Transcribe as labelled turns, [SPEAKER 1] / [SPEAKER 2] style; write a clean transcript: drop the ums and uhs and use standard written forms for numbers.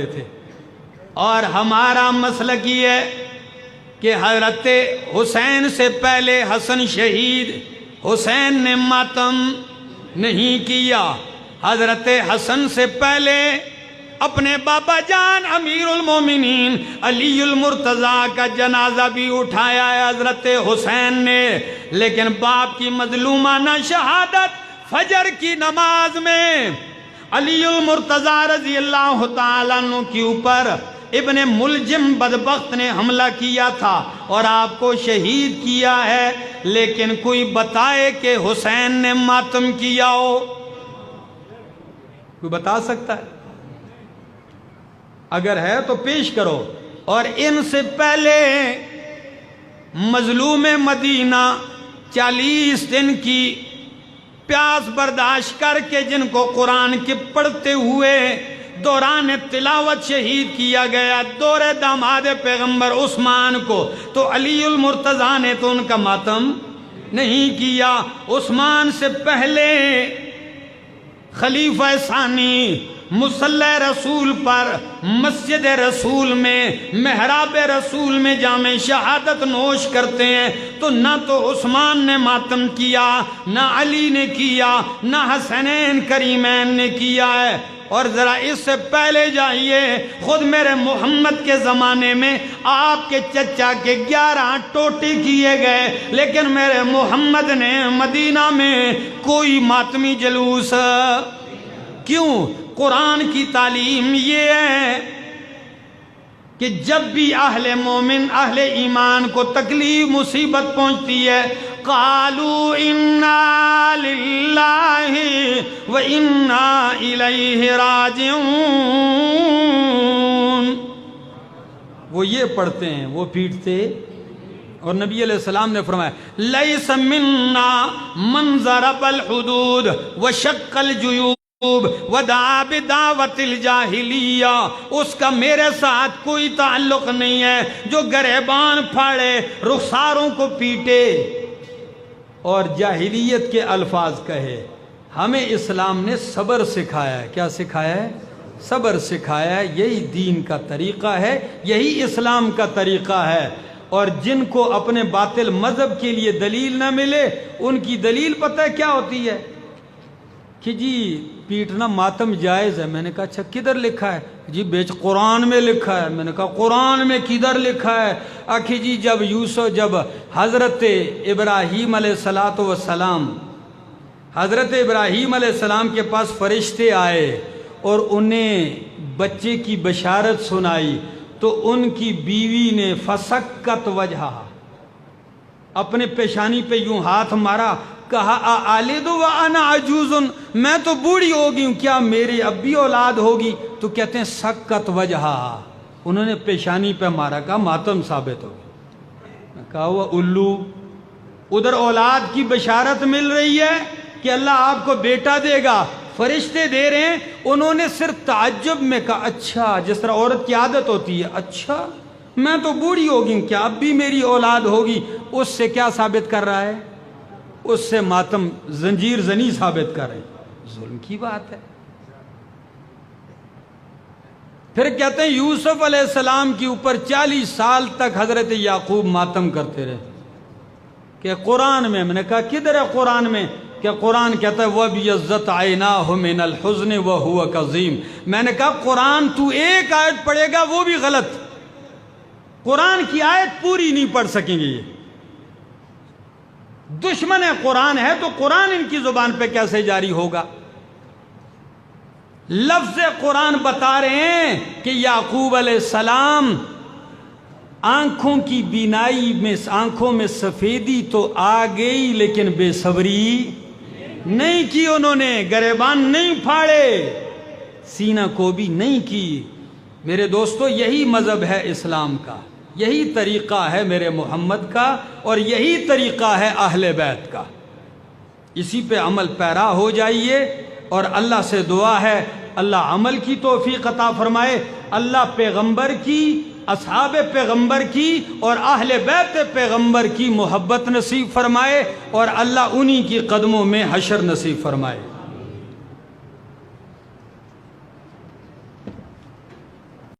[SPEAKER 1] تھے، اور ہمارا مسلک یہ ہے کہ حضرت حسین سے پہلے حسن شہید، حسین نے ماتم نہیں کیا، حضرت حسن سے پہلے اپنے بابا جان امیر المومنین علی المرتضیٰ کا جنازہ بھی اٹھایا ہے حضرت حسین نے، لیکن باپ کی مظلومانہ شہادت فجر کی نماز میں علی المرتضیٰ رضی اللہ تعالیٰ عنہ کے اوپر ابن ملجم بدبخت نے حملہ کیا تھا اور آپ کو شہید کیا ہے، لیکن کوئی بتائے کہ حسین نے ماتم کیا ہو؟ کوئی بتا سکتا ہے؟ اگر ہے تو پیش کرو۔ اور ان سے پہلے مظلوم مدینہ 40 دن کی پیاس برداشت کر کے جن کو قرآن کے پڑھتے ہوئے دوران تلاوت شہید کیا گیا، دور داماد پیغمبر عثمان کو، تو علی المرتضیٰ نے تو ان کا ماتم نہیں کیا۔ عثمان سے پہلے خلیفہ ثانی مصلی رسول پر مسجد رسول میں محراب رسول میں جام شہادت نوش کرتے ہیں، تو نہ تو عثمان نے ماتم کیا، نہ علی نے کیا، نہ حسنین کریمین نے کیا ہے۔ اور ذرا اس سے پہلے جائیے، خود میرے محمد کے زمانے میں آپ کے چچا کے 11 ٹوٹے کیے گئے، لیکن میرے محمد نے مدینہ میں کوئی ماتمی جلوس کیوں؟ قرآن کی تعلیم یہ ہے کہ جب بھی اہل مومن اہل ایمان کو تکلیف مصیبت پہنچتی ہے، قالوا انا للہ و انا الیہ راجعون، وہ یہ پڑھتے ہیں، وہ پیٹتے۔ اور نبی علیہ السلام نے فرمایا لیس منا من ضرب الحدود وشق الجیوب ودعا بدعوت الجاہلیہ، اس کا میرے ساتھ کوئی تعلق نہیں ہے جو گریبان پھاڑے، رخساروں کو پیٹے اور جاہلیت کے الفاظ کہے۔ ہمیں اسلام نے صبر سکھایا ہے۔ کیا سکھایا ہے؟ صبر سکھایا ہے۔ یہی دین کا طریقہ ہے، یہی اسلام کا طریقہ ہے۔ اور جن کو اپنے باطل مذہب کے لیے دلیل نہ ملے، ان کی دلیل پتہ ہے کیا ہوتی ہے؟ کہ جی پیٹنا ماتم جائز ہے۔ میں نے کہا اچھا کدھر لکھا ہے؟ جی بیچ قرآن میں لکھا ہے۔ میں نے کہا قرآن میں کدھر لکھا ہے؟ آخی جی جب حضرت ابراہیم علیہ السلام حضرت ابراہیم علیہ السلام کے پاس فرشتے آئے اور انہیں بچے کی بشارت سنائی، تو ان کی بیوی نے فسکت وجہا، اپنے پیشانی پہ یوں ہاتھ مارا، کہا آلد وانا عجوز، میں تو بوڑھی ہو گئی ہوں، کیا میری اب بھی اولاد ہوگی؟ تو کہتے ہیں سکت وجہا، انہوں نے پیشانی پہ مارا، کہا ماتم ثابت ہو گیا۔ کہا وہ الو، ادھر اولاد کی بشارت مل رہی ہے کہ اللہ آپ کو بیٹا دے گا، فرشتے دے رہے ہیں، انہوں نے صرف تعجب میں کہا اچھا، جس طرح عورت کی عادت ہوتی ہے، اچھا میں تو بوڑھی ہو گئی ہوں، کیا اب بھی میری اولاد ہوگی؟ اس سے کیا ثابت کر رہا ہے؟ اس سے ماتم زنجیر زنی ثابت کر رہے ہیں۔ ظلم کی بات ہے۔ پھر کہتے ہیں یوسف علیہ السلام کے اوپر 40 سال تک حضرت یعقوب ماتم کرتے رہے کہ قرآن میں نے کہا کدھر ہے قرآن میں؟ کہ قرآن کہتا ہے وَبْيَضَّتْ عَيْنَاهُ مِنَ الْحُزْنِ وَهُوَ كَظِيمٌ۔ میں نے کہا قرآن تو ایک آیت پڑھے گا وہ بھی غلط، قرآن کی آیت پوری نہیں پڑھ سکیں گے۔ یہ دشمن قرآن ہے تو قرآن ان کی زبان پہ کیسے جاری ہوگا؟ لفظ قرآن بتا رہے ہیں کہ یعقوب علیہ السلام آنکھوں کی بینائی میں، آنکھوں میں سفیدی تو آ گئی لیکن بے صبری نہیں کی، انہوں نے گریبان نہیں پھاڑے، سینہ کو بھی نہیں کی۔ میرے دوستو یہی مذہب ہے اسلام کا، یہی طریقہ ہے میرے محمد کا، اور یہی طریقہ ہے اہل بیت کا۔ اسی پہ عمل پیرا ہو جائیے، اور اللہ سے دعا ہے اللہ عمل کی توفیق عطا فرمائے، اللہ پیغمبر کی، اصحاب پیغمبر کی اور اہل بیت پیغمبر کی محبت نصیب فرمائے، اور اللہ انہی کی قدموں میں حشر نصیب فرمائے۔